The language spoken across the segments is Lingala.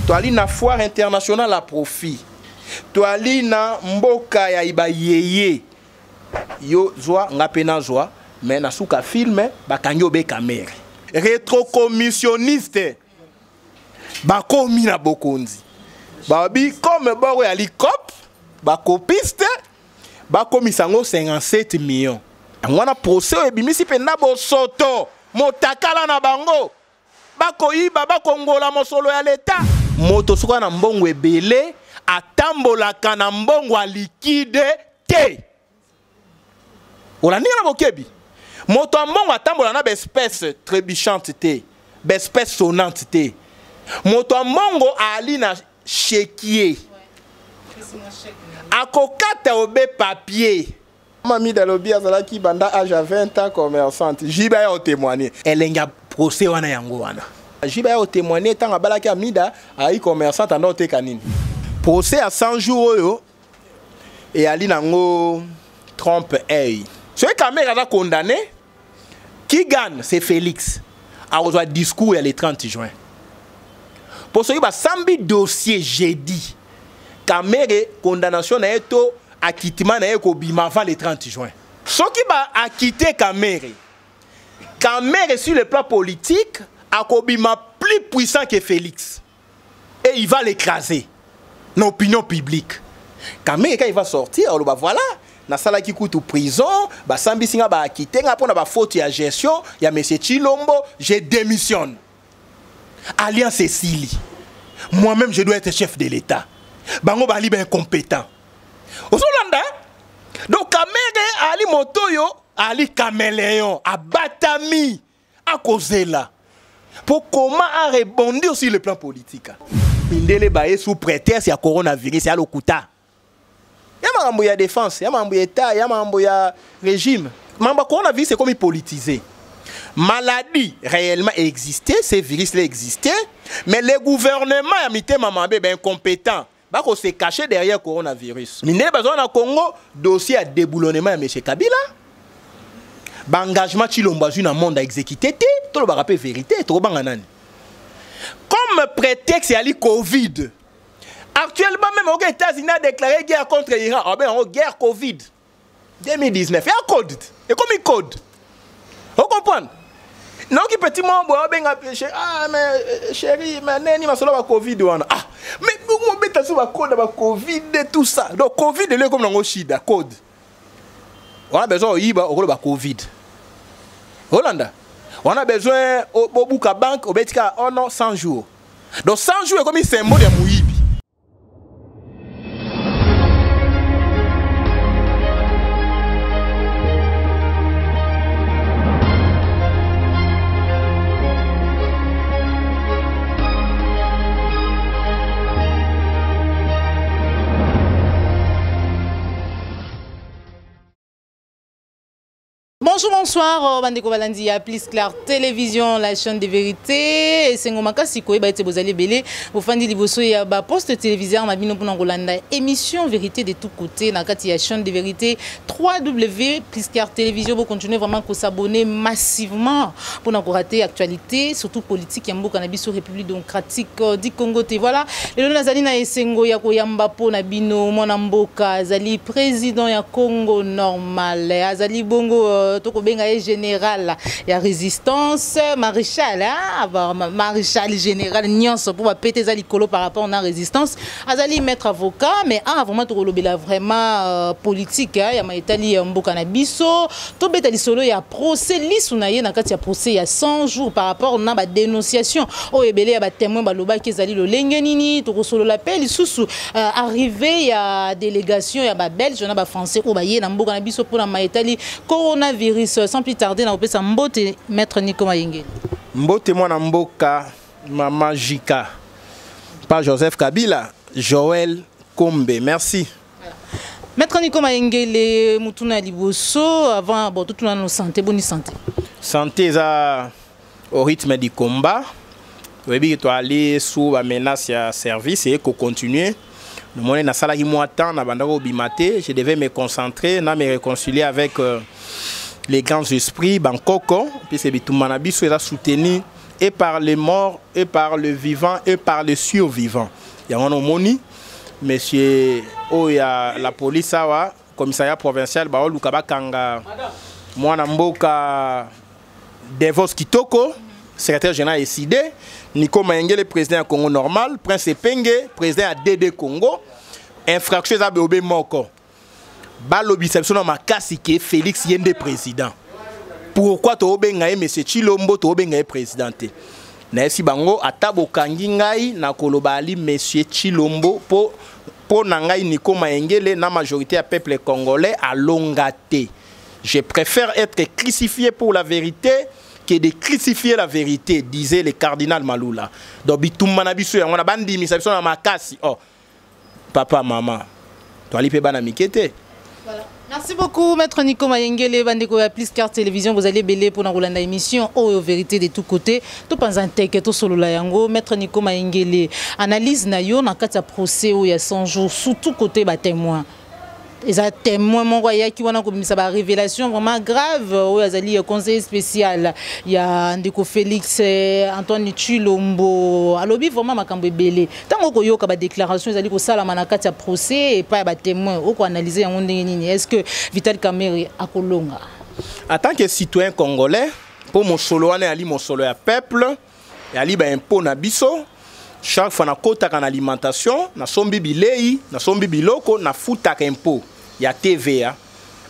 Toali na foire internationale à profit. Toali na mboka ya iba yeye. Yo zwa ngapena zwa mais na suka filme bakanyo be kamera. Rétrocommissionniste. Bakomi na bokonzi. Babi comme boro ya likop, bakopiste, bakomi sango 57 millions. Ngwana procès ebimisi pe na bosoto, motakala na bango. Bakoyiba bakongola mosolo ya leta. Moto soka na mbongo ebele atambolaka na mbongo a liquide te. Olandinga na bokebi. Moto mbongo atambola na bespèce trébuchante te, bespèce sonnante te. Moto mbongo ali na chéquier. Akokata obe papier. Mami Dalobi azalaki banda âge à 20 ans commerçante. Jiba ya témoigner. Elenga procès wana yango wana. Jiba ya témoigner tanga balaki amida ai commerçante anote kanini. Procès à 100 jours yo et ali nango trompe œil. Ce caméra va condamné. Qui gagne c'est Félix. A reçoit discours le 30 juin. Pour ce qui va sambi dossier jeudi. Caméra condamnation na eto acquittement na eko bima avant le 30 juin. Ce qui va acquitter Caméra. Caméra sur le plan politique a kobima plus puissant que Félix. Et il va l'écraser. L'opinion publique. Caméra quand il va sortir, on va voilà. Na sala qui coûte prison, ba sambi singa ba acquitté nga pona ba faute ya gestion, ya monsieur Chilombo, je démissionne. Alliance Cécilie. Moi-même je dois être chef de l'État. Bango bali ben incompétent. Ozolanda. Donc Caméra ali motoyo, ali caméléon, abatami à cause là. Pour comment a rebondir sur le plan politique. Indele baé sous prétexte ya coronavirus ya lokuta. Il y a défense, il y a état, il y a régime. Le coronavirus c'est comme politisé. Maladie réellement existait, ces virus-là existaient, mais le gouvernement a mis des incompétents. Il se cacher derrière le coronavirus. Il y a besoin de Congo, dossier à déboulonnement de M. Kabila. L'engagement Chilombo dans le monde a exécuté, tout le monde vérité, tout le monde. Comme prétexte, il y a le Covid. Actuellement, même aux États-Unis a déclaré guerre contre l'Iran. Ah ben, guerre Covid 2019. Il y a un code. Et comme il code. Vous comprenez? Non, qui petit monde, ah, mais chérie, mais n'est pas seulement Covid. Ah, mais vous mettez sur le code de Covid et tout ça. Donc, Covid, c'est comme dans le Chida, code. On a besoin de Covid. Hollanda. On a besoin de Bouka Bank, au Betika, 100 jours. Donc, 100 jours, comme il symbole de Mouibi. Bonjour, bonsoir, Bandeko Balandi, Plus Clair Télévision, la chaîne de vérité. Et c'est Ngomaka Sikoé, vous allez belé, vous faites liboso et bah poste téléviseur, ma bino pour Rolanda. Émission vérité de tous côtés, la chaîne de vérité 3W Plus Clair Télévision. Vous continuez vraiment à s'abonner massivement pour nous rater actualité, surtout politique, yambo cannabis sur République démocratique du Congo. Voilà. Le nom Nazali na Esengo ya koyamba po na bino Mwanamboka, Azali président ya Congo normal, Azali bongo général, il y a résistance, maréchal, maréchal général, nyons pour péter les colos par rapport à la résistance. Azali maître avocat, mais vraiment vraiment politique. Il y a Maïtali Mbokanabiso, tout bétali solo, il y a procès, l'issounaye, il y a procès, il y a 100 jours par rapport à la dénonciation. Oh, et belé, il y a témoin, baloba, qui est le lengenini, tout solo l'appel, sous arrivé, il y a délégation, il y a belge, il y a français, oh, il y a Mbokanabiso pour la Maïtali, coronavirus. Sans plus tarder, on peut Mbote, maître Nico Mayengeli. Mbote, moi, Mboka, Maman Jika. Pas Joseph Kabila, Joël Kombe. Merci. Voilà. Maître Nico Mayengeli, Moutouna Liboso, avant, bon, tout le monde santé, bonne santé. Santé, ça, au rythme du combat. Tu dois aller sous la menace à service et continuer. Je devais me concentrer, me réconcilier avec les grands esprits, Bangkok, puis c'est Bitumanabiso, il a soutenu et par les morts, et par le vivant, et par le survivant. Il y a un moni, monsieur, oh, il y a la police, commissariat provincial, bah, Lukaba Kanga, moi, Namboka, Devos Kitoko, secrétaire général SID, Nico Mayenge, le président du Congo normal, Prince Penge, président de DD Congo, infraction à Béobé Moko. Balobi, c'est le Félix Yende président. Pourquoi tu as M. Chilombo, tu as président? Nesi bango atabo kangi ngai na kolobali M. Chilombo pour nangai Nico Maengele na majorité à peuple congolais à longate. Je préfère être crucifié pour la vérité que de crucifier la vérité, disait le cardinal Malula. Donc bitumana biso ya ngona bandi misabiso na makasi. Oh papa maman. To ali pe bana mikete. Voilà. Merci beaucoup, Maître Nico Mayengele, Bandeko ya Plus Carte Télévision. Vous allez belé pour nous la émission aux vérités de tous côtés. Tout pas un tek, tout solo la yango. Maître Nico Mayengele, analyse na yo na kata procès où il y a 100 jours sous tout côté ba témoin. Les témoins mon royal qui wana comme ça ba révélation vraiment grave où il y a conseil spécial. Il y a Ndeko Félix Antoine Chilombo. Alobi vraiment makambo belé. Tant ko yo ka ba déclaration ils ali ko sala manakati ya procès et pas ba témoin ou ko analyser en nini. Est-ce que Vital Kamerhe akolonga? En tant que citoyen congolais, pour mon solo wana ali mon solo ya peuple, et ali ba impôt na biso. Chaque fois na kota kan alimentation, na sombi bilei, na sombi biloko, na futa impôt. Ya TVA.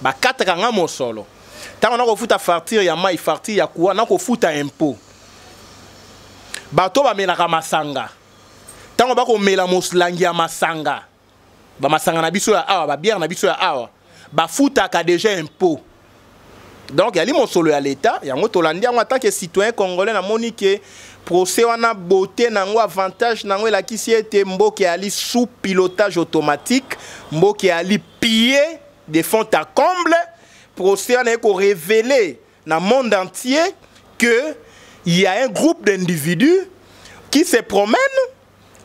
Ba kataka nga mo solo. Tant on a ko futa fartir ya mai fartir ya kuwa na ko futa impôt. Ba to ba melaka masanga. Tant on ba ko mela moslangi ya masanga. Ba masanga na biso ya awa, ba bière na biso ya awa. Ba futa ka déjà impôt. Donc il y a mon solo à l'état, il y a un Tolandi en tant que citoyen congolais na monique procès wana beauté nango avantage nango la qui était mboki ali sous pilotage automatique, mboki ali piller de fond à comble, procès wana ko révéler dans le monde entier que il y a un groupe d'individus qui se promènent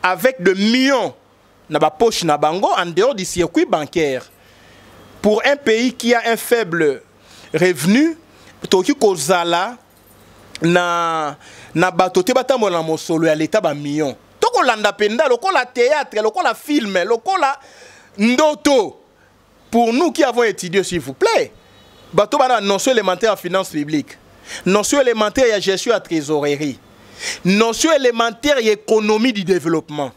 avec de millions na ba poche na bango en dehors du circuit bancaire. Pour un pays qui a un faible revenu, toki kozala na batote batambola na mosolo ya l'état ba million. Toko landa penda lokola théâtre, lokola film, lokola ndoto. Pour nous qui avons étudié s'il vous plaît, bato bana notion élémentaire en finance publique, notion élémentaire en gestion à trésorerie, notion élémentaire en économie du développement.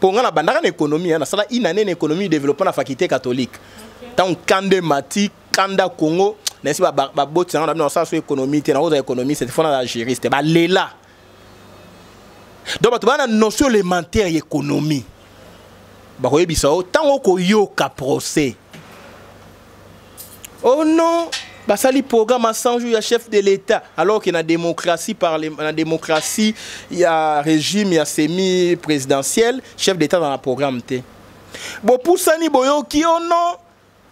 Pour nga na bandaka na économie, na sala une année d'économie du développement na faculté catholique. Tant Kande Mati, Kanda Congo, n'est-ce pas, bot ça on a ça sur économie, t'es dans économie, c'est fond la gérer, c'était ba lela. Donc tu as une notion élémentaire économie. Ba ko yebisa o tant ko yoka procès. Oh non, bah ça li programme à 100 jours, il y a chef de l'État. Alors qu'il y a démocratie la démocratie, il y a régime, il y a semi-présidentiel, chef d'État dans le programme. Bon pour ça ni boyo qui oh non.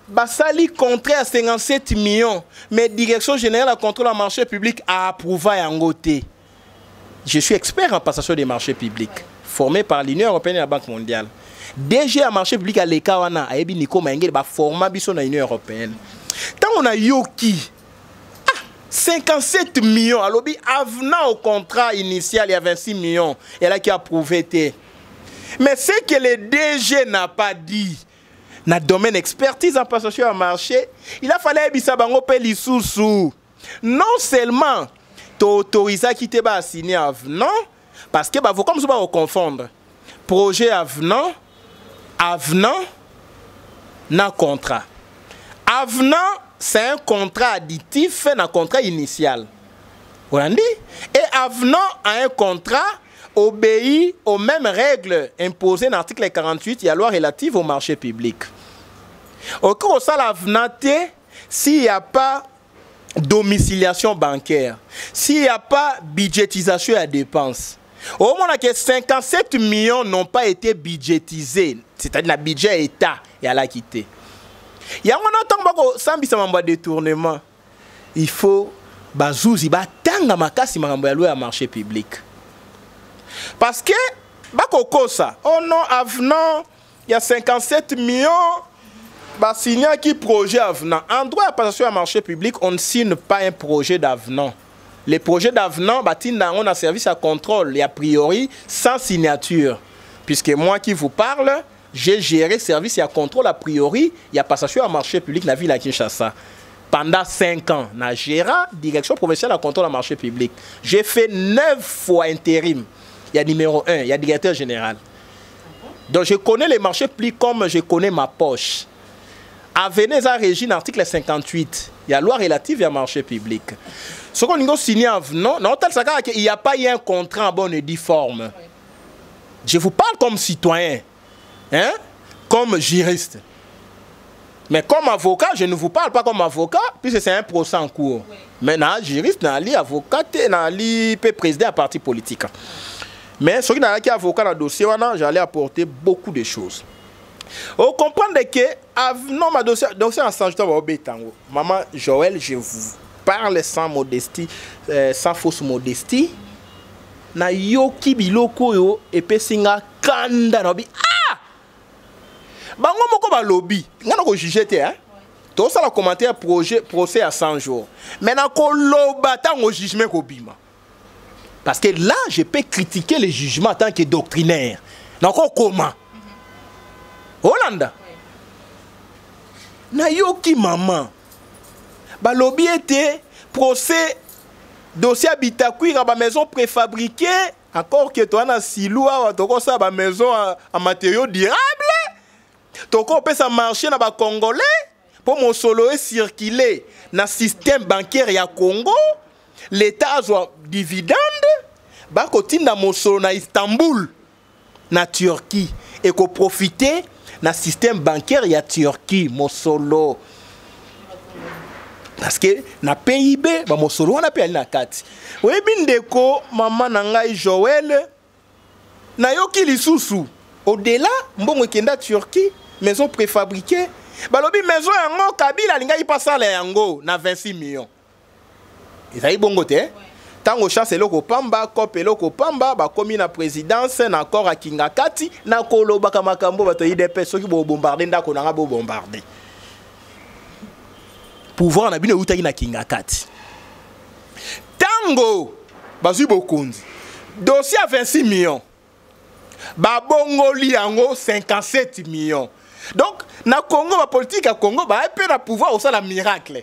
Basali contrat à 57 millions, mais Direction générale de contrôle en marché public a approuvé en côté. Je suis expert en passation des marchés publics, formé par l'Union européenne et la Banque mondiale. DG en marché public à l'Ekawana, a Nico Mayengele, format biso dans l'Union européenne. Tant on a yoki 57 millions, alors avenant au contrat initial, il y a 26 millions, et là qui a approuvé. Mais ce que le DG n'a pas dit, dans le domaine expertise en passation à marché, il a fallu que sous. Non seulement tu autorises à quitter à signer avenant, parce que vous comme ça va confondre. Projet avenant, na contrat. Avenant, c'est un contrat additif dans un contrat initial. Vous l'avez dit? Et avenant à un contrat obéit aux mêmes règles imposées dans l'article 48 de la loi relative au marché public. Au cours de l'avenant, s'il n'y a pas domiciliation bancaire, s'il n'y a pas budgétisation à dépenses, au moins que 57 millions n'ont pas été budgétisés, c'est-à-dire le budget État et à la quitter. Il y a un détournement. Il faut bazouzi batanga makasi makambo ya loi à marché public. Parce que bakokosa, oh non avenant, il y a 57 millions. Bah, signer qui projet avenant. En droit à passation à marché public, on ne signe pas un projet d'avenant. Les projets d'avenant, on a service à contrôle et a priori sans signature. Puisque moi qui vous parle, j'ai géré service et à contrôle a priori, il y a passation à marché public dans la ville à Kinshasa. Pendant 5 ans, na gérant direction provinciale à contrôle à marché public. J'ai fait 9 fois intérim. Il y a numéro 1, il y a directeur général. Donc je connais les marchés publics comme je connais ma poche. À Venez à Régine, article 58, il y a loi relative à marché public. Ce qu'on a signé en venant, il n'y a pas eu un contrat en bonne et due forme. Je vous parle comme citoyen, hein? Comme juriste. Mais comme avocat, je ne vous parle pas comme avocat, puisque c'est un procès en cours. Oui. Mais non, juriste, avocat, président d'un parti politique. Mais ce qui est avocat dans le dossier, j'allais apporter beaucoup de choses. Vous comprenez que, non, ma dossier en s'ajoutant, maman Joël, je vous parle sans modestie, sans fausse modestie. Na yoki biloko yo epesinga kanda na bi ah bango moko ba lobby ngana ko juger te hein to ça la commentaire procès à 100 jours mais na ko loba tango jugement ko bima parce que là je peux critiquer les jugements en tant que doctrinaire na ko comment Hollanda na yoki maman ba lobby était procès dossier Bitakoui dans la maison préfabriquée, encore que toi na siloua, tu as une maison en matériaux durables, tu as marché dans les Congolais pour mon solo circuler dans le système bancaire ya Congo, l'État a un dividende, bah côté dans mon solo na Istanbul, na Turquie, et qu'on profiter dans le système bancaire ya Turquie, mon solo. Parce que na PIB, ba mosolo wana pe ali na kati. We bindeko mama na ngai Joël na yoki lisusu. Au-delà, mbongo kenda Turquie, maison préfabriquée. Ba lobi maison yango Kabila linga ipasa la yango na 26 millions. Ezali bongo te. Tango chance eloko pamba, kope eloko pamba, ba komi na présidence na accord a Kingakati na koloba ka makambo bato IDP soki bo bombarder ndako na bo bombarder. Pouvoir na bino utaki na Kingakati. Tango bazu bokonzi. Dossier à 26 millions. Ba bongoli yango 57 millions. Donc na Congo ba politique à Congo ba pe na pouvoir au la miracle.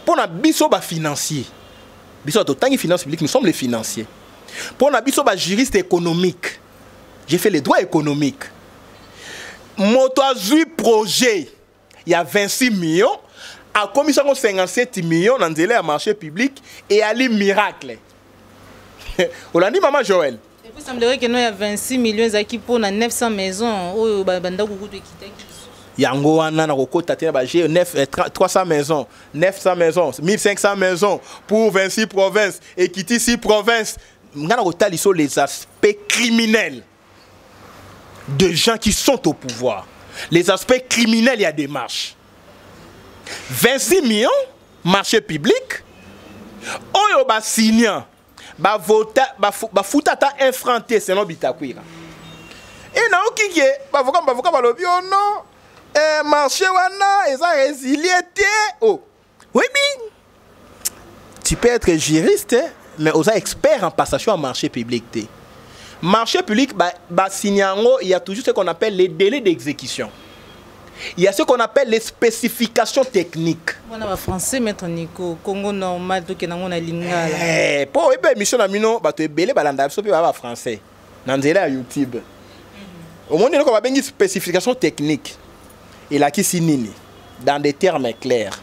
Pour na biso ba financier. Biso to tangi finance publique, nous sommes les financiers. Pour na biso ba juriste économique. J'ai fait les droits économiques. Moto azui projet. Il y a 26 millions. A commission 57 millions dans le marché public et à li miracle. On l'a dit maman Joël. Et puis il semblerait que nous y a 26 millions qui pour 900 maisons au banda kuku de kita. Yango wana na kokota tena ba j'ai 300 maisons, 900 maisons, 1500 maisons pour 26 provinces et quitter 6 provinces. Ngana kotali sur les aspects criminels de gens qui sont au pouvoir. Les aspects criminels il y a des marches. 26 millions, marché public, oyo ba signant, ba vota, ba fouta ta infranté selon Bitakoui. Et na okike, ba voka ba lobi oh non, marché wana, ils ont résilié oh. Oui, bien. Tu peux être juriste, mais aux expert en passation en marché public. Marché public, ba signango, il y a toujours ce qu'on appelle les délais d'exécution. Il y a ce qu'on appelle les spécifications techniques. On a français, maître Nico, Congo normal, tout que nous a lingala. Pour émission amino, bah tu belé balanda, so pe ba français. Nanzela YouTube. Au monde on va bien spécification technique. Et là qui sinini dans des termes clairs.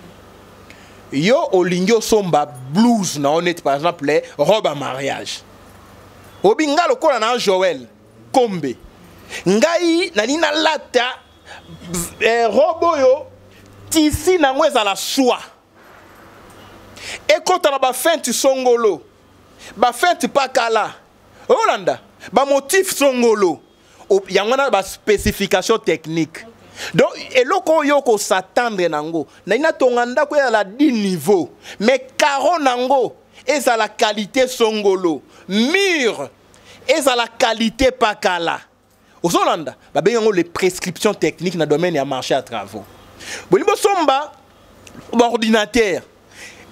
Yo olingyo somba blues na honnête par exemple les robe à mariage. Obinga lokola na Joël Kombe. Ngai na nina lata robo yo tisi na ngweza la soie. Et quand on a ba fente songolo, ba fente pakala. Hollanda, ba motif songolo. Yangona ba spécification technique. Donc et loko yoko s'attendre nango. Na ina tonganda ko ya la 10 niveaux. Mais caro nango et à la qualité songolo. Mur et à la qualité pakala. Aux Hollanda, les prescriptions techniques dans le domaine du marché à travaux. Bon, somba ordinateur.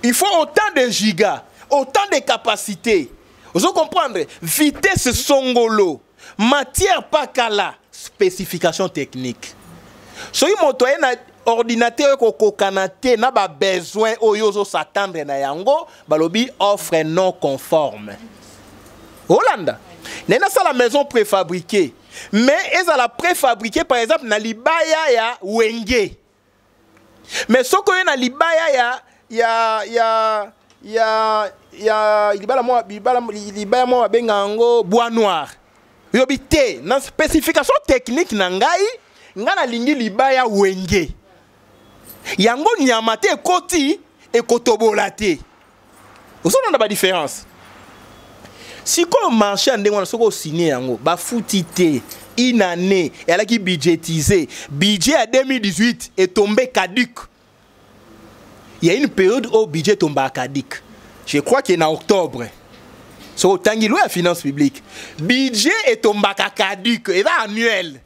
Il faut autant de gigas, autant de capacités. Vous comprenez? Vitesse songolo, matière pas kala, spécification technique. Si moto un ordinateur ko kanate na ba besoin oyozo s'attendre na yango, balobi offre non conforme. Hollande, nena ça la maison préfabriquée, mais elle a la préfabriquée par exemple na libaya ya wenge. Mais ce qu'on a libaya libaya mo bengango bois noir. Yobité na spécification technique na ngai ngana lingi libaya wenge. Yango nyamate koti et kotobolate. Vous savez la différence. Si comme marché ndenge wana soko signé yango ba futité une année elle a qui budgétisé budget à 2018 est tombé caduc. Il y a une période où le budget tombe caduc. Je crois qu'il est en octobre. C'est autant qu'il y a la finance publique. Budget est tombé caduc et là annuel.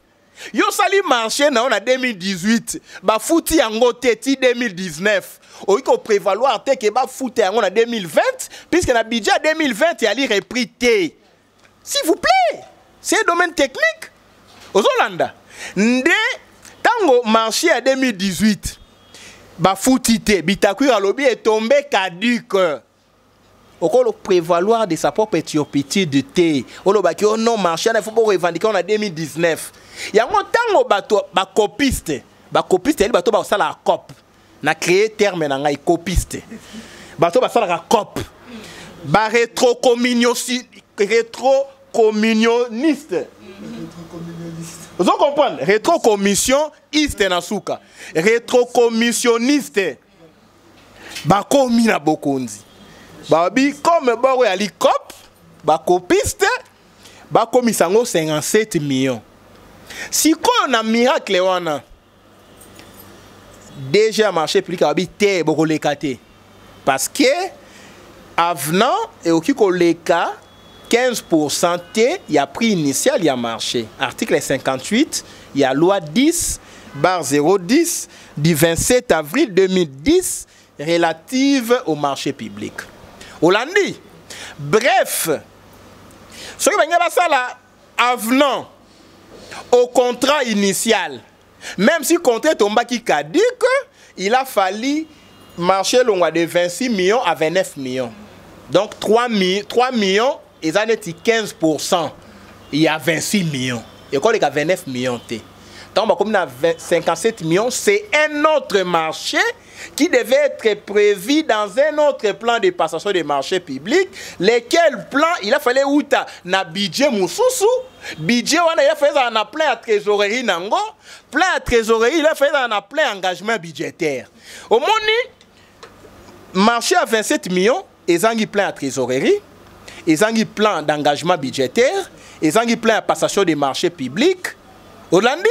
Yo sali marché na on a 2018 ba fouti yango teti 2019 o iko prévaloir te que ba fouti yango na 2020 puisque na budget 2020 il y a repris té. S'il vous plaît, c'est un domaine technique. Aux Hollande ndé tango marché à 2018 ba fouti té bitakuir alobi est tombé caduc. Au le prévaloir de sa propre éthiopie de thé. Au le baki oh non marché il faut pas revendiquer on a 2019. Il y a un temps où ba copiste il bato ba sala cop na créé terme na ngai copiste bato ba sala cop ba rétrocommunioniste. Vous comprenez? Rétrocommissionniste na suka rétrocommissionniste ba komi na bokonzi ba bi comme ba ya li cop ba copiste ba komi sango 57 millions. Si on a un miracle, on a déjà marché plus qu'habité beaucoup les catés. Parce que avenant et au qui les cas 15% il y a prix initial il y a marché. Article 58, il y a loi 10/010 du 27 avril 2010 relative au marché public. Hollandi. Bref, ce qui va ça là avenant au contrat initial. Même si le contrat tombe qui caduc, il a fallu marcher longue de 26 millions à 29 millions. Donc 3 millions, ils en étaient 15%. Il y a 26 millions. Et quand il y a 29 millions, donc comme il y a 57 millions, c'est un autre marché qui devait être prévu dans un autre plan de passation des marchés publics. Lequel plan il a fallu outa na budget mususu. Budget wana il a fait un plein à trésorerie nango, plein à trésorerie il a fait un plein engagement budgétaire. Au moni marché à 27 millions, ils ont plein à trésorerie, ils ont plein d'engagement budgétaire, ils ont plein à passation des marchés publics. Hollandi,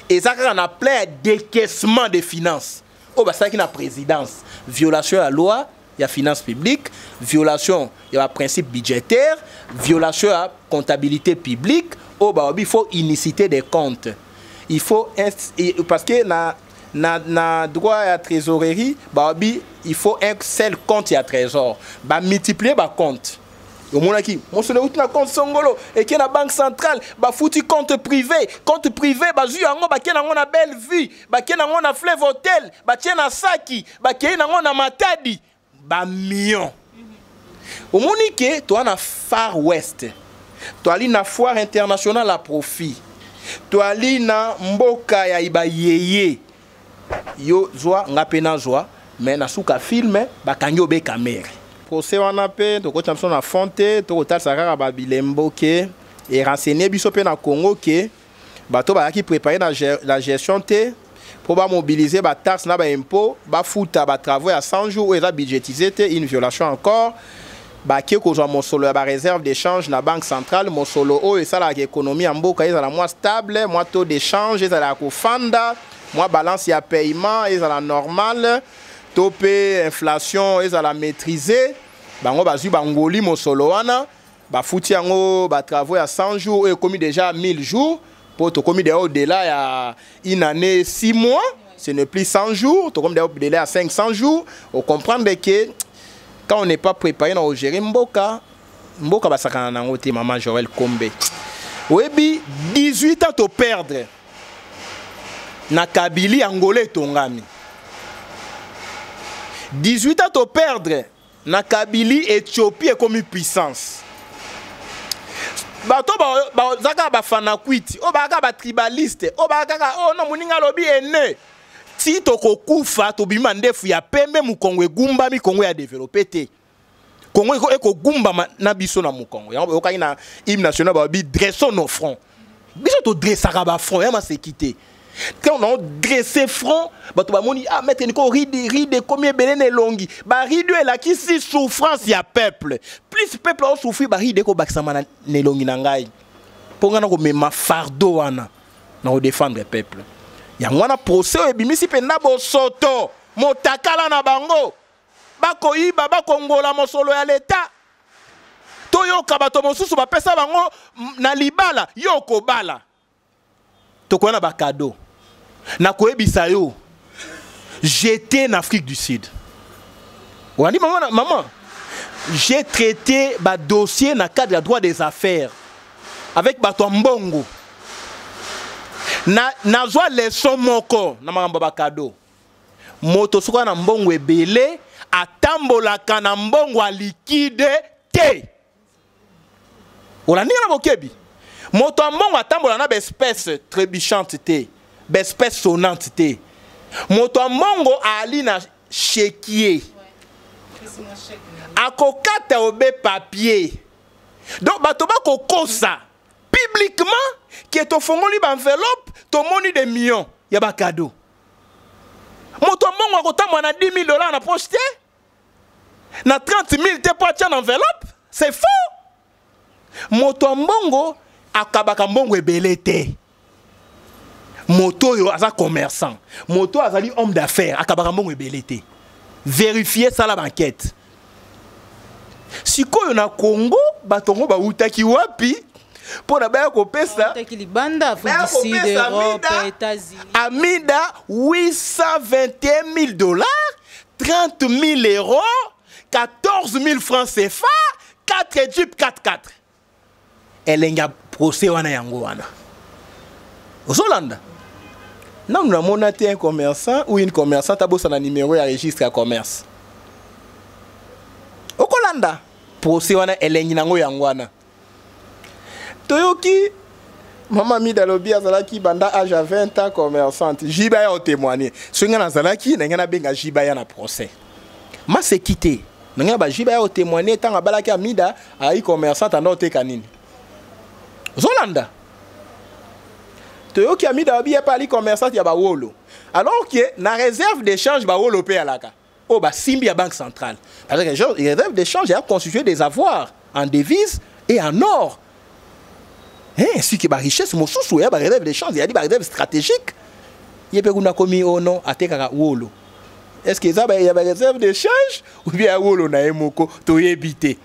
ils ont plein décaissement des finances. Oh bah ça qui la présidence, violation de la loi, il y a finances publiques, violation il y a principe budgétaire, violation de la comptabilité publique. Oh bah il faut unicité des comptes. Il faut parce que na droit à trésorerie, bah il faut un seul compte à trésor. Bah multiplier bah compte. Au monde qui, on se déroule na compte songolo et qui na banque centrale, bah foutu compte privé, bah zu yango bah qui na ngona belle vie, bah qui na ngona fleuve hôtel, bah qui na saki, bah qui na ngona matadi, bah million. Au monde qui, toi na Far West, toi ali na foire internationale à profit, toi ali na mboka ya iba yeye, yo zwa ngapena zwa, mais na suka filme, bah kanyo be kamera. Procès wana pe to ko champion na fonte to total sakara ba bilembo ke et renseigner biso pe na Congo ke bato ba ki préparer la gestion te pour ba mobiliser ba taxe na ba impôt ba futa ba travaux à 100 jours et la budgétiser te une violation encore ba ki ko zo mosolo ba réserve d'échange na banque centrale mosolo o et ça la économie en mboka ezala moins stable moins taux d'échange ezala ko fanda moins balance ya paiement ezala normal topé inflation et à la maîtriser bango bazu bangoli mosolo wana ba fouti yango ba travaux à 100 jours et commis déjà 1000 jours pour to commis déjà au-delà ya une année 6 mois ce n'est plus 100 jours to commis déjà au-delà à 500 jours on comprend que quand on n'est pas préparé dans gérer mboka basakana nango te maman Joël Kombe. Webi 18 ans to perdre na Kabili Angolais tongami. 18 ans to perdre na Kabili Éthiopie comme une puissance. Bato zaka ba fanakwiti, o baka ba tribaliste, o baka o no muninga lobi ene. Si to kokufa to bima ndefu ya pembe mu Kongo egumba mi Kongo ya développer te. Congo eko gumba na biso na mukongo ya okayi na hymne national ba bi dressons nos fronts biso to dressaka ba front ya ma sécurité quand on dressé front bato ba moni ah mettre niko ride combien belene longi ba ride la ki si souffrance ya peuple plus peuple a souffrir ba ride ko bakisama na nelongi na ngai ponga na ko mema fardeau wana na ko défendre peuple ya ngwana procès ebimisi pe na bo soto motakala na bango bakoyiba bakongola mosolo ya leta toyoka bato mosusu bapesa bango na libala yoko bala tokoya na bakado na koyebisa yo j'étais en Afrique du Sud wandi maman j'ai traité ba dossier na cadre de droit des affaires avec bato mbongo na zwa leçon moko na makambo bakado moto suka na mbongo ebele atambolaka na mbongo a liquide te. Ola ninga na bokebi. Moto mbongo atambola na bespèce trébuchante te, bespèce sonnante te. Moto mbongo ali na chéquier. Akokata obe papier. Donc bato ba kokosa publiquement qui est au fongoli ba enveloppe to moni des millions ya ba cadeau. Moto mbongo akotamwa na $10,000 na poche te. Na 30,000 te po atia na enveloppe, c'est faux. Moto mbongo akabaka mbongo ebele te. Moto yo aza commerçant. Moto azali homme d'affaires akabaka mbongo ebele te. Vérifiez ça la banquette. Sikoyo na Congo batongo ba utaki wapi pour na baya kopesa Libanda, Afrique du Sud, Europe, États-Unis. Amida $821,000, 30,000 €, 14,000 francs CFA, 4 Jeep 4x4. Elle a procès wana yango wana. Ozolanda. Non, nous avons un commerçant ou une commerçante a bossé un numéro à registre à commerce. Okolanda. Procès wana elle nango yango wana. Toyoki Maman mi dalobi azalaki banda âge à 20 ans commerçante. Jibaya a témoigné. Songa nazalaki n'engana benga Jibaya na procès. Ma c'est quitté. N'engana ba Jibaya a témoigné tant abalaki amida ai commerçante anote kanini. Zolanda. Toyoki amida abi pas ali commerçante ya ba wolo. Alors que na réserve d'échange ba wolo pe alaka. Oh ba simbi à banque centrale. Parce que les réserves d'échange a constitué des avoirs en devises et en or. Ainsi que la richesse, il y a des réserves d'échange, il y a des réserves stratégiques. Il y a des réserves d'échange. Est-ce qu'il y a des réserves d'échange ou bien il y a des réserves d'échange?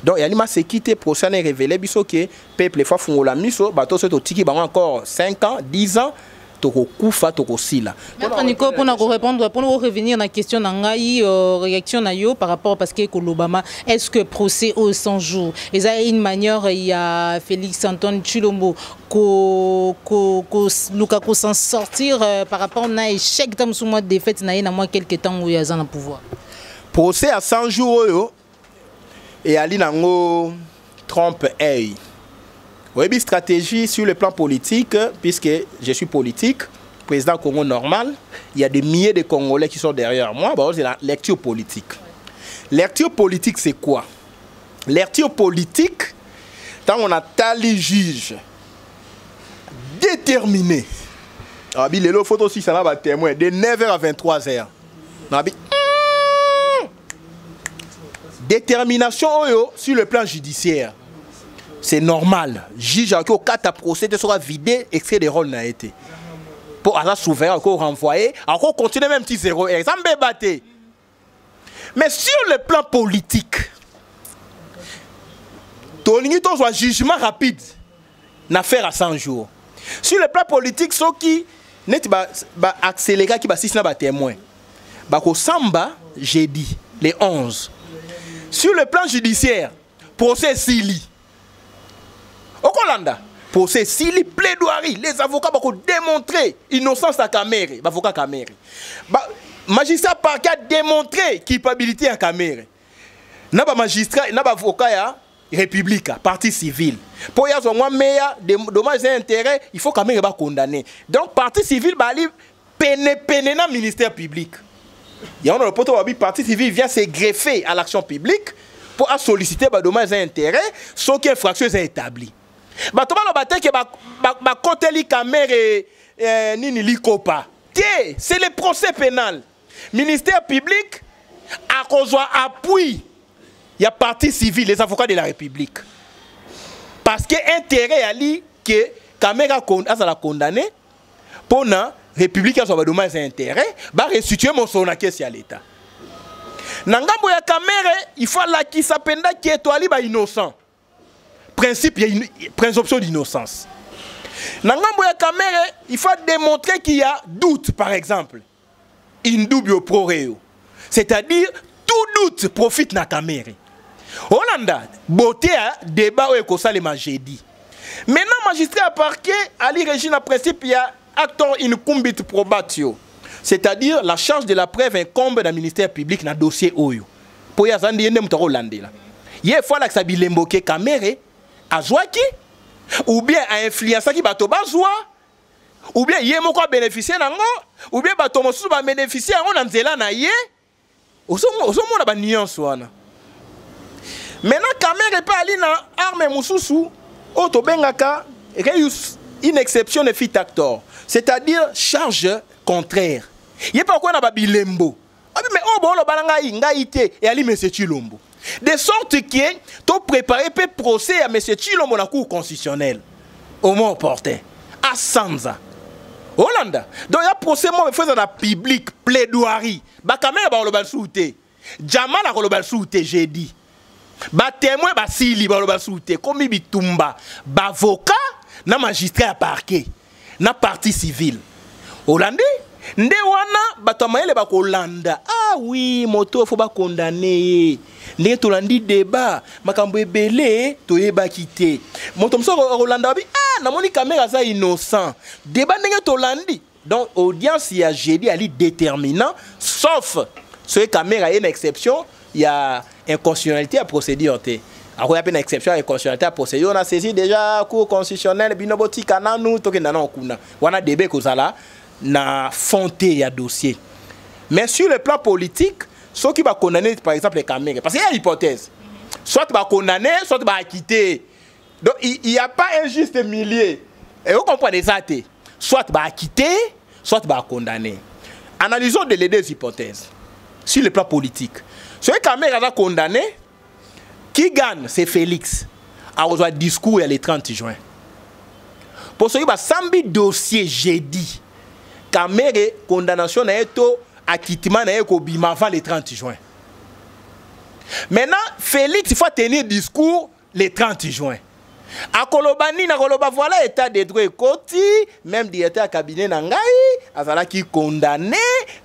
Donc, il y a des sécurité pour ça révéler que le peuple font la mise, encore 5 ans, 10 ans. Maître Nico, pour répondre, pour nous revenir à la question de réaction par rapport parce que l'Obama, est-ce que procès au 100 jours? Et ça une manière, il y a Félix Antoine Tshilombo qui s'en sortir par rapport à l'échec dans ce mois de défaite, il y a quelques temps où il y a un pouvoir. Procès à 100 jours, et Ali Nango Trump est. Oui, stratégie sur le plan politique, puisque je suis politique, président Congo normal, il y a des milliers de Congolais qui sont derrière moi, bah, c'est la lecture politique. Lecture politique, c'est quoi? Lecture politique, quand on a tali juge déterminé, les photos aussi, ça va témoin, de 9h à 23h. Détermination sur le plan judiciaire. C'est normal. Juge qui au cas de procès sera vidé, extrait des rôles n'a été. Pour avoir souverain, encore renvoyer, encore continuer même petit zéro. Exemple batté. Mais sur le plan politique, tu as un jugement rapide. Une affaire à 100 jours. Sur le plan politique, ceux qui accéléré qui va témoin. Bako Samba, j'ai dit. les 11. Sur le plan judiciaire, procès Sili. Au Kolanda, procès Sili, plaidoirie. Les avocats vont démontrer innocence à Kamere. L'avocat Kamere. Magistrat parquet a démontré culpabilité à Kamere. N'a pas magistrat, n'a pas avocat ya République, parti civil. Pour y avoir meilleur dommages et intérêts, il faut Kamere va condamner. Donc parti civil va aller pénétrer dans le ministère public. Il y a un rapport où le parti civil vient se greffer à l'action publique pour solliciter des dommages et intérêts, sauf qu'une infraction est établie. C'est le procès pénal. Ministère public a besoin d'appui. Il y a parti civil, les avocats de la République. Parce que l'intérêt est dit que Kamera a condamné pour la République a des dommages et intérêts, va restituer mon son à l'État. Nangambo ya Kamere, il faut la qui s'appelle qui est innocent. Principe, il y a une présomption d'innocence. Nangambo ya Kamere, il faut démontrer qu'il y a doute, par exemple. In dubio pro reo. C'est-à-dire, tout doute profite na Kamere. Hollanda, beauté à débat ou salema jeudi. Maintenant, magistrat à parquet, Ali Régine, en principe, il y a acteur incumbit probatio. C'est-à-dire, la charge de la preuve incombe dans le ministère public dans le dossier Oyo. Pour y avoir des gens Hollande là. Il y a fois que ça bilemboke Kamere, à Zouaki, ou bien à influencer qui bato bazwa, ou bien il y a mon quoi bénéficier nango, ou bien bato mosu ba bénéficier en anzela na yé. Oso mo na ba nuance wana. Maintenant Kamere pas ali na arme mususu, auto bengaka reus une exception de fit actor, c'est-à-dire charge contraire. Il y a pas quoi na ba bilembo. Mais oh bon lo balanga ngaité et ali monsieur Chilombo. De sorte que tu prépares le procès à M. Chilombo dans la Cour constitutionnelle. Au moins opportun. À Sanza. Hollanda. Donc il y a un procès dans la public, plaidoirie. Bakame ba le balsoute. Jamal a le balsoute, j'ai dit. Ba témoin ba sili ba le balsoute. Comme bitumba. Ba avocat na magistrat à parquet. Na partie civile. Hollandais. Nde wana batamaele ba Hollanda. Ah oui, moto faut pas condamner. Ndenge tolandi débat makambo ebele toyeba kité moto mso Hollanda bi ah namoni Kamera za innocent débat ndenge tolandi donc audience ya jeudi ali déterminant sauf ce Kamera est une exception il y a inconstitutionnalité à procédure té alors il y a une exception à inconstitutionnalité à procédure on a saisi déjà cour constitutionnelle binoboti kananu tokenda na okuna wana débat kozala na fonté ya dossier mais sur le plan politique ceux qui vont condamner, par exemple, les Kamere. Parce qu'il y a l'hypothèse. Soit tu vas condamner, soit tu vas acquitter. Donc, il n'y a pas un juste milieu. Et vous comprenez ça? Soit tu vas acquitter, soit tu vas condamner. Analysons les deux hypothèses. Sur le plan politique. Ceux qui Kamere condamné, qui gagne, c'est Félix. Alors, le discours le 30 juin. Pour ceux qui vont dossier jeudi, Kamere, condamnation n'a été acquittement avant le 30 juin. Maintenant, Félix, il faut tenir discours le 30 juin. A Kolobani, na Koloba, voilà état de droit côté, même directeur à cabinet Nangai, azala qui condamné,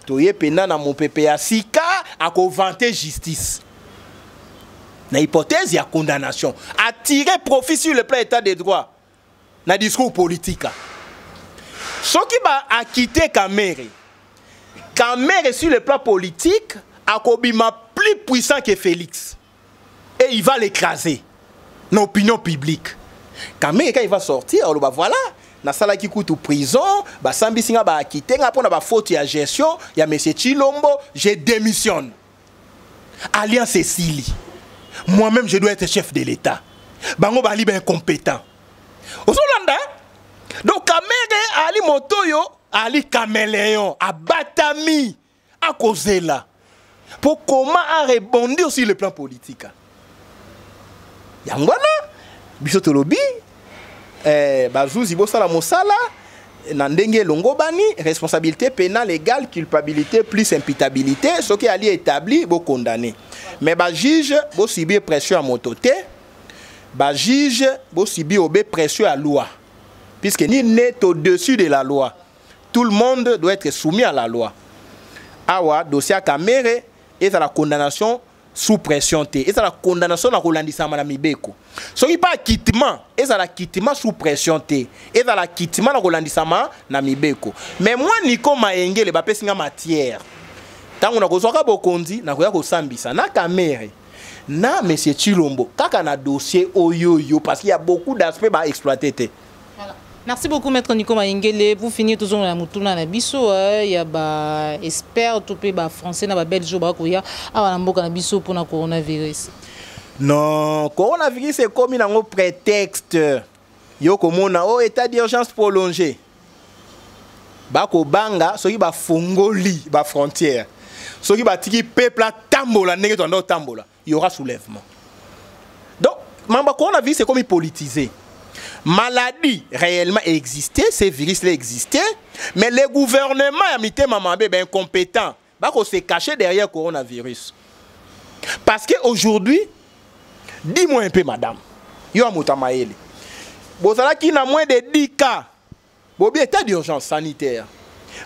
toye pena na mon PPA Sika, à vanter justice. Na hypothèse, il y a condamnation. A tirer profit sur le plan état de droit. Na discours politique. Ce qui va acquitter Kamere. Kamere sur le plan politique a Kobima plus puissant que Félix. Et il va l'écraser. L'opinion publique. Kamere quand il va sortir, on va voilà. Na sala qui coûte prison, ba sambi singa ba akité, après na faute ya gestion, ya monsieur Chilombo, je démissionne. Alliance Cécilie. Moi-même je dois être chef de l'État. Bango bali ben incompétent. Ozolanda. Donc Kamere ali motoyo Ali Caméléon, à Batami, à Kozela. Pour comment rebondir sur le plan politique. Yangwana, Bisotolobi, Bazouzi Bosala Mosala, Nandenge Longobani, responsabilité pénale égale, culpabilité plus imputabilité, ce qui est établi, vous condamné. Mais le juge, vous subissez pression à mototé, le juge, vous subissez pression à la loi. Puisque ni n'est au-dessus de la loi. Tout le monde doit être soumis à la loi. Awa, dossier Kamere, et ça la condamnation sous pression et ça la condamnation na kolandisa na mibeko soki pas acquittement et ça la acquittement sous pression et ça la acquittement na kolandisa na mibeko mais moi Nico Maengele ba pesinga matière tango na kozwaka bokonzi na koya kosambisa na kamere na monsieur Chilombo kaka na dossier oyoyo parce qu'il y a beaucoup d'aspects ba exploiter. Voilà. Merci beaucoup Maître Nico Maengele. Pour finir toujours la mutuna na biso il y a ba expert topé ba français na ba belge ba koya awa mboka na biso pour na coronavirus. Non, coronavirus c'est comme un prétexte. Yo komona o état d'urgence prolongé. Ba ko banga soki ba fongoli ba frontière. Soki ba tiki peuple tambola ndenge to ndo tambola, il y aura soulèvement. Donc, mamba coronavirus c'est comme politisé. Maladie réellement existait, ces virus-là existaient, mais le gouvernement a mis mamabé ben incompétent, bah qu'on s'est caché derrière le coronavirus. Parce qu'aujourd'hui, dis-moi un peu madame, yo amutamaele. Bozala qui n'a moins de 10 cas, bobi état d'urgence sanitaire.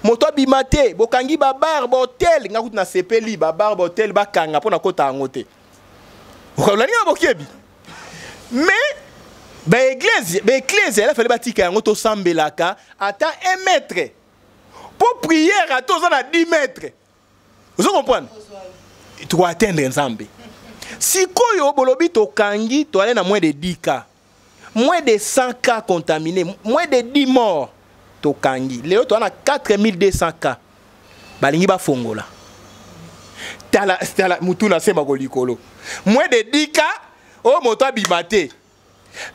Moto bimate, bokangi babar botel, nga na sepeli babar botel bakanga pona kota ngote. Olani bokebi. Mais l'église, elle a fait le bâtiment en auto sambelaka attend 1 mètre. Pour prier à tous on a 10 mètres. Vous comprenez? Tu dois atteindre un zambe. Si koyo bolobi to kangi, tu allais à moins de 10 cas. Moins de 100 cas contaminés, moins de 10 morts to kangi. Léo tu as 4200 cas. Balingi ba fongola. Tala mutuna sema kolikolo. Moins de 10 cas, oh moto bibate.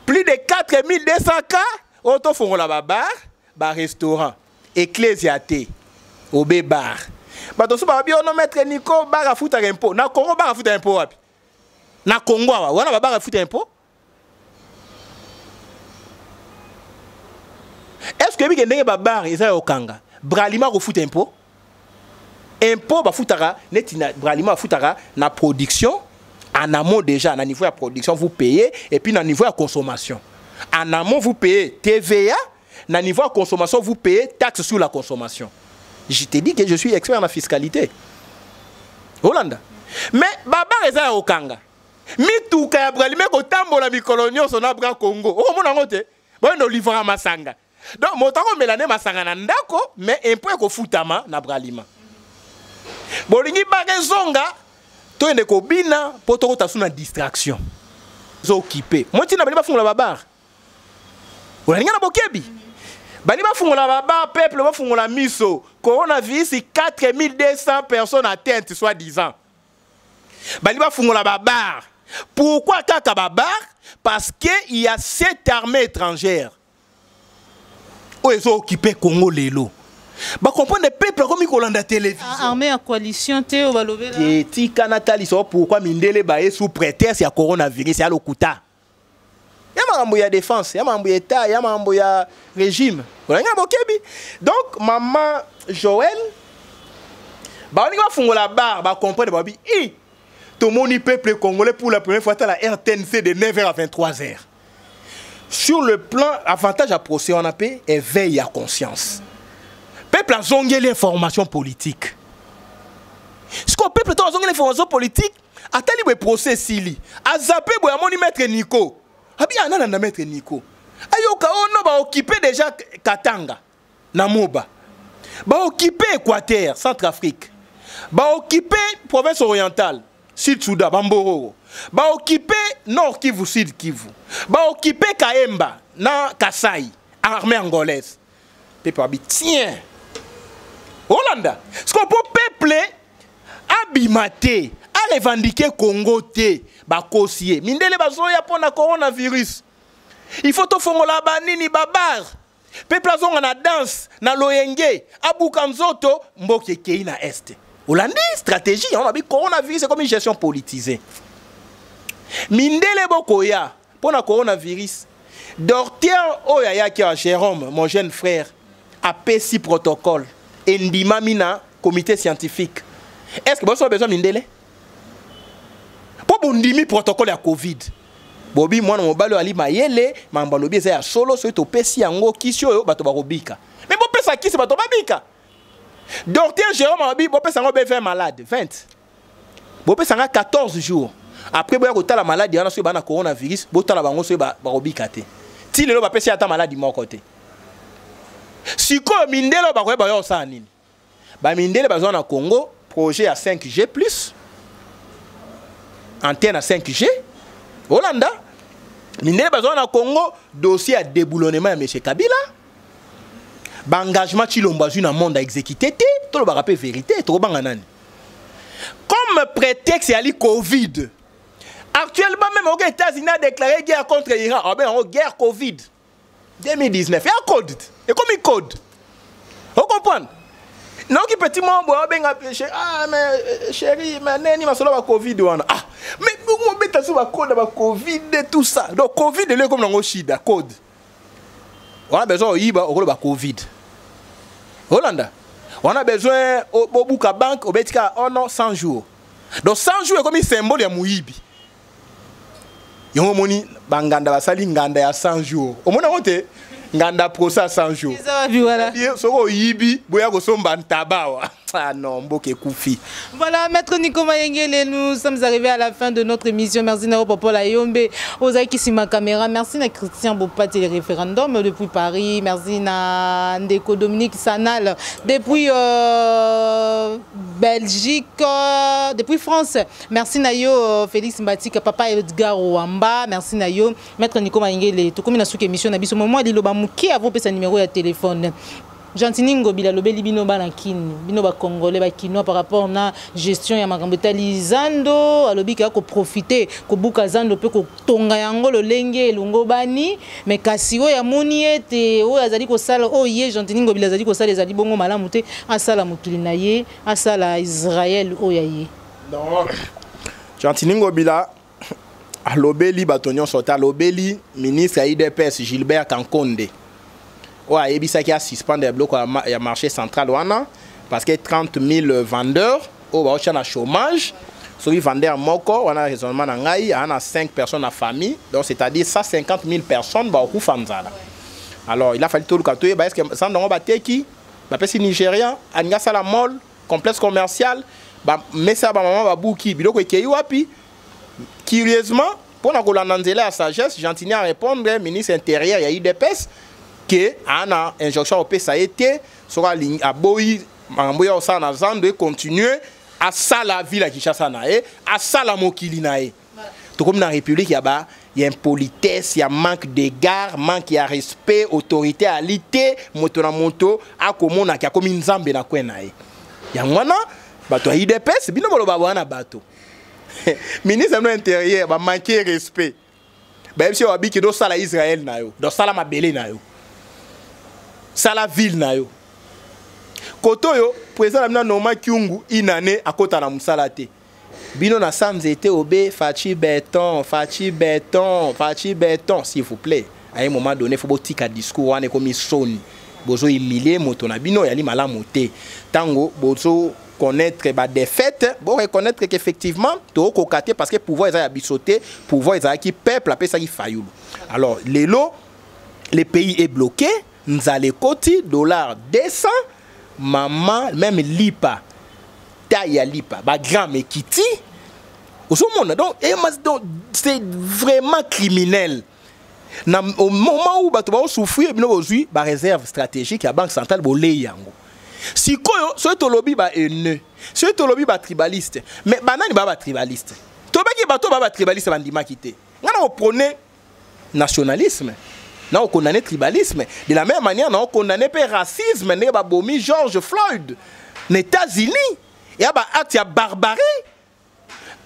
Plus de 4200 cas, auto font la bar, bar restaurant, ecclésiaté, au bar. Bah donc ça bien on mettre Nico bar à foutre impôt. Na Congo bar à foutre impôt wapi? Na Congo wa, wana bar à foutre impôt? Est-ce que bien ndenge bar isa okanga? Bralima ko foutre impôt? Impôt ba foutara netina bralima foutara na production. En amont déjà, à niveau de production, vous payez, et puis à niveau de consommation. En amont, vous payez TVA, à niveau de consommation, vous payez taxe sur la consommation. Je t'ai dit que je suis expert en fiscalité. Hollande. Mais, Baba Reza Okanga. Mi touka ya bralime ko tambola mi colonio son abra Congo. O mona ngote. Bon no livra masanga. Donc motango melane masanga na ndako, mais un peu ko futama na bralima. Bolingi bagezonga to ende ko bina poto ko tasuna distraction. Zo occupé. Moi tina bali ba fungula babar. Olinga na bokebi. Bali ba fungula babar, peuple ba fungula miso. Coronavirus 4200 personnes atteintes soi-disant. Bali ba fungula babar. Pourquoi kaka babar? Parce qu'il y a 7 armées étrangères. Où ils ont occupé Congo Lelo. Bah comprendre les peuples comme ils ont la télévision. Armée en coalition, Théo Balové. Et Tika Nathalie, pourquoi Mindele Baye sous prétexte à coronavirus, c'est à l'Okuta. Il y a défense, il y a État, il y a régime. Donc, maman Joël, bah on va faire la barre, bah comprendre, bah tout le monde peuple congolais pour la première fois à la RTNC de 9h à 23h. Sur le plan avantage à procès, on appelle éveil à conscience. Peuple a zongé l'information politique. Ce qu'on peuple a zongé l'information politique, a tali le procès sili, a zappé pour amoni maître Nico. Abi anana maître Nico. Ayoka ono ba occupé déjà Katanga, Namoba. Ba occupé Équateur, Centrafrique. Ba occupé province orientale. Sud-Soudan, Bamboro. Ba occupé Nord Kivu, Sud Kivu. Ba occupé Kaemba, na Kasai, armée angolaise. Peuple abi tiens. Hollanda. Ce qu'on peut peupler, abimaté, a revendiqué Congo té, ba kosiye. Mindele bazoya pour na coronavirus. Il faut to fongo la banini babar. Peuple azonga na danse, na loyenge, abukanzoto, mboke kei na este. Hollande, stratégie, on a dit coronavirus, c'est comme une gestion politisée. Mindele bokoya, pour le coronavirus, docteur Oyaya qui a Jérôme, mon jeune frère, a P6 protocole, et Ndima Mina, comité scientifique. Est-ce que vous avez besoin de Mindele? Pour Bundimi protocole à Covid. Bobi, moi, mon balo ali mayele, ma mbalobi est solo, soit au P6 ango, qui sur bato barobika. Mais bon, ça qui c'est bato babika? Docteur Jérôme Abi, bon, ça va faire malade. 20. Bopé sanga 14 jours. Après boya ko la maladie ana so ba na coronavirus, botala bango so ba robikate. Ti lelo ba pesi ata maladie mon côté. Siko mindelo ba ko ba yo sa nini. Ba mindele bazwa na Congo projet à 5G+, antenne à 5G. Hollanda. Mindele bazwa na Congo dossier à déboulonnement ya M. Kabila. Ba engagement Chilombo azui na monde à exécuter té, to lo ba rappel vérité, to banga nani. Comme prétexte il y a le Covid. Actuellement même les États-Unis a déclaré guerre contre l'Iran. Ah ben guerre Covid 2019. Il y a un code. Et comme il code. Vous comprenez? Non qui petit membre ben ah mais chérie mais nani ma solo ba Covid wana. Ah mais vous mettez sur ba code ba Covid et tout ça. Donc Covid est comme dans Oshida code. On a besoin yiba au ba Covid. Hollanda. On a besoin au Buka Bank au Betika 100 jours. Donc 100 jours est comme un symbole ya muyibi. Yon moni banganda basali nganda ya 100 jours. Au mona monte nganda procès 100 jours. Ça va bien voilà. Soko yibi boya ko somba ntabawa. Ah non, mboke koufi. Voilà, Maître Nico Mayengele, nous sommes arrivés à la fin de notre émission. Merci Nao Popola Yombe, Ozaï Kissima Caméra. Merci à Christian Bopat et le référendum depuis Paris. Merci à Ndeko Dominique Sanal depuis Belgique, depuis France. Merci Nayo Félix Mbatika, Papa Edgar Ouamba. Merci Nayo Maître Nico Mayengele. Tout comme dans cette émission, Nabiso Momo Diloba Mouki a vos numéro de téléphone. Jantiningo bila lobeli bino banakin bino ba congolais ba kinois par rapport na gestion ya makambo talizando alobi ka ko profiter ko buka zando pe ko tonga yango lo lenge lungo bani mais kasi o ya moni ete o azali ko sala o ye Jantiningo bila azali ko sala ezali bongo malamu te asala mokili na ye asala Israël o ya ye non Jantiningo bila alobeli batonyon sota lobeli ministre IDPS Gilbert Kankonde. Ouais, il y a suspendre les blocs à marché central parce que 30 000 vendeurs au chômage. Sur les vendeurs moko, on a raisonnement on a 5 personnes en famille, donc c'est-à-dire 150 000 personnes alors il a fallu tout le cas parce que ça on va qui la peste Nigeria, anga sala mall, complexe commercial, mais ça maman va bouki biloko ekeyi wapi. Curieusement, pour na kolananzela sagesse, Gentini a répondre ministre intérieur il y a IDPS que ana injonction au ça a été sera à boy mamboya osana zando et continuer à ça la ville à Kinshasa nae à ça la mokili nae tout comme dans la République il y a impolitesse il y a manque d'égard manque de respect autorité alité moto na moto a komona ki akomi nzambe na kwe nae ya ngwana bato ya IDPS bino boloba bwana bato ministre de l'intérieur ba manquer respect ba monsieur wabiki do sala Israël nayo do sala mabele nayo sala ville na yo koto yo président na Noma Kyungu inane akota na musala te bino na sanzete obe fachi béton s'il vous plaît à un moment donné faut botika discours wane comme soni bozo humilier moto na bino yali malamu te tango bozo connaître ba défaite bon reconnaître qu'effectivement to kokate parce que pouvoir ils a bisoté pouvoir ils a qui peuple appelle ça qui fayoulou alors le pays est bloqué. Nous allons côté dollar descend, maman même lipa, taille lipa, ba grand mais kiti. Au monde donc c'est vraiment criminel. Au moment où bato ba souffrir, bino aujourd'hui ba réserve stratégique à banque centrale bolé yango. Si koyo so to lobby ba haineux, so to lobby ba tribaliste, mais banani ba tribaliste. To ba ki bato ba tribaliste bandima kité. Ngana prôner nationalisme. Nous condamnons le tribalisme. De la même manière, nous condamnons le racisme. Nous avons George Floyd. Les États-Unis. Il y a un acte de barbarie.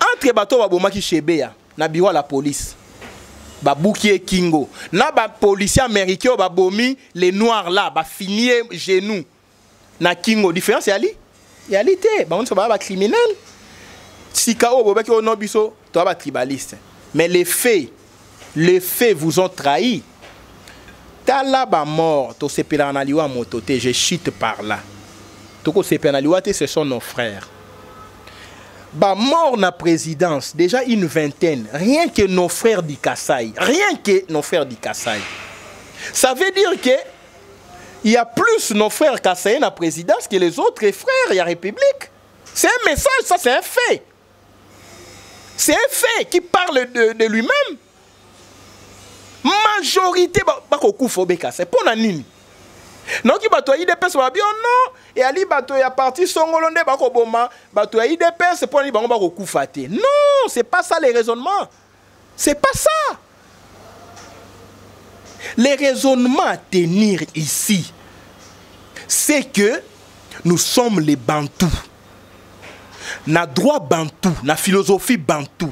Entre les bateaux, il y a Chebea. Na bureau la police. Babouki Kingo. Na ba policiers américains ba bomi les noirs là, ba finir genoux. Na Kingo différence yali. Yali té, ba on se ba criminel. Si kao bobaki ono biso, to ba tribaliste. Mais les faits vous ont trahi. Tala ba mort, to se penaliwa motote, je chute par là. Toko se penaliwa te, ce sont nos frères. Ba mort na présidence, déjà une vingtaine, rien que nos frères du Kassai, Ça veut dire que il y a plus nos frères Kassaïens na présidence que les autres frères, il y a République. C'est un message, ça c'est un fait. C'est un fait qui parle de lui-même. Majorité, c'est pour nani. Donc, il y a IDPS, non, et ali bato ya parti songolonde bako boma, bato ya IDPS, c'est pour nani bako koufate. Non, c'est pas ça les raisonnements. C'est pas ça. Les raisonnements à tenir ici, c'est que nous sommes les Bantous. Na droit Bantou, na philosophie Bantou.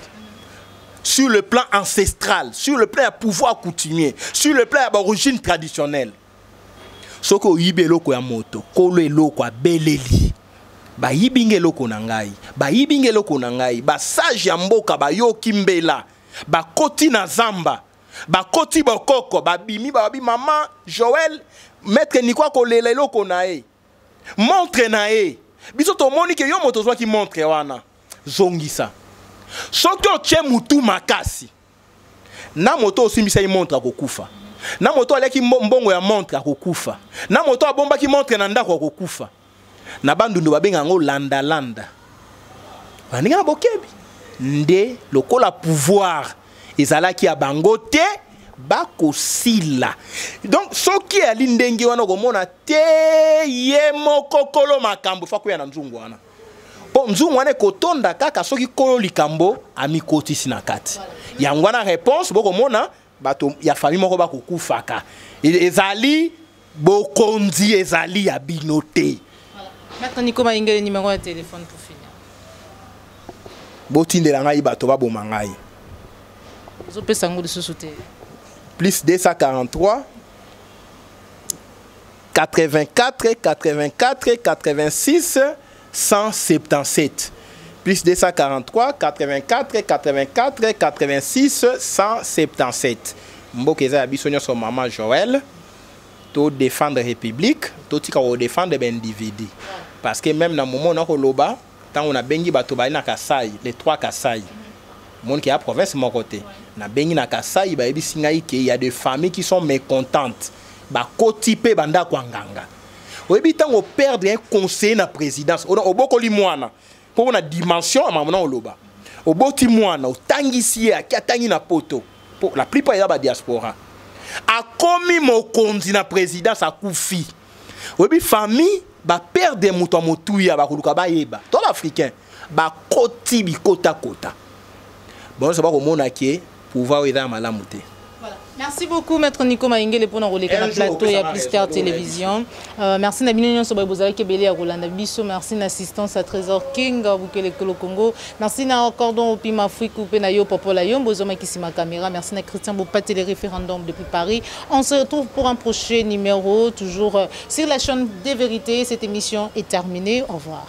Sur le plan ancestral, sur le plan pouvoir coutumier, sur le plan d'origine traditionnelle. Soko yibe loko ya moto, kolo eloko ya beleli. Ba yibinge loko nangai, ba yibinge loko nangai, ba sage ya mboka ba yo kimbela, ba koti na zamba, ba koti bokoko, ba bimi ba bi maman Joël, maître nikwa ko lele loko na e. Montre na e. Biso to moni ke yo moto zwa ki montre wana. Zongisa. Soki otie mutu makasi. Na moto osimbisa yi montre akokufa. Na moto aleki mbongo ya montre akokufa. Na moto abomba ki montre na ndako akokufa. Na bandundu babenga ngo landa landa. Baninga bokebi. Nde lokola pouvoir ezalaki ya bango te bakosila. Donc soki ali ndenge wana komona te ye moko kolo makambo fa kuya na nzungu wana. Po nzungu wana kotonda kaka soki kolo likambo amikotisi na kati. Yango wana réponse boko mona bato ya famille moko bakokufaka. Ezali bokonzi ezali ya binote. Maître Nico Maïngé, le numéro de téléphone pour finir. Botindela ngai bato baboma ngai. Vous avez sango de sous-souté. Plus 243 84 84 86 177. Plus 243 84 84 86 177. Mbokeza ya biso nyonso maman Joël. To défendre la République, to tika ko défendre ben individu. Parce que même dans le moment où loba, tant on a bengi bato ba na Kasai, les trois Kasai. Monde qui a province mon côté. Na bengi na Kasai ba ebi singa il y a des familles qui sont mécontentes. Ba kotipe banda kwanganga. Oyebi tant on perdre un conseiller na présidence. O boko li mwana. Pour na dimension amamona oloba. O boti mwana o tangisi ya kiatangi na poto. Pour la plupart ya ba diaspora. A commis mon kondi na présidence a koufi. Oyebi famille ba perdre muto motuya ba kuluka ba yeba. Tout l'Africain ba koti bi kota kota. Bon, ça va remonter que pouvoir aider à malamuté. Merci beaucoup, Maître Nico Maïngé, pour nous relayer le plateau et à Plus Clair Télévision. Merci Nabino Sobabozari Kebele à Rolanda Bisso. Merci l'assistance à Trésor King, à Bukele Kolo Congo. Merci à Cordon au Pima Afrique ou Penayo Popolayo, Bozoma Kissima Caméra. Merci à Christian Bopat et les référendums depuis Paris. On se retrouve pour un prochain numéro, toujours sur la chaîne des vérités. Cette émission est terminée. Au revoir.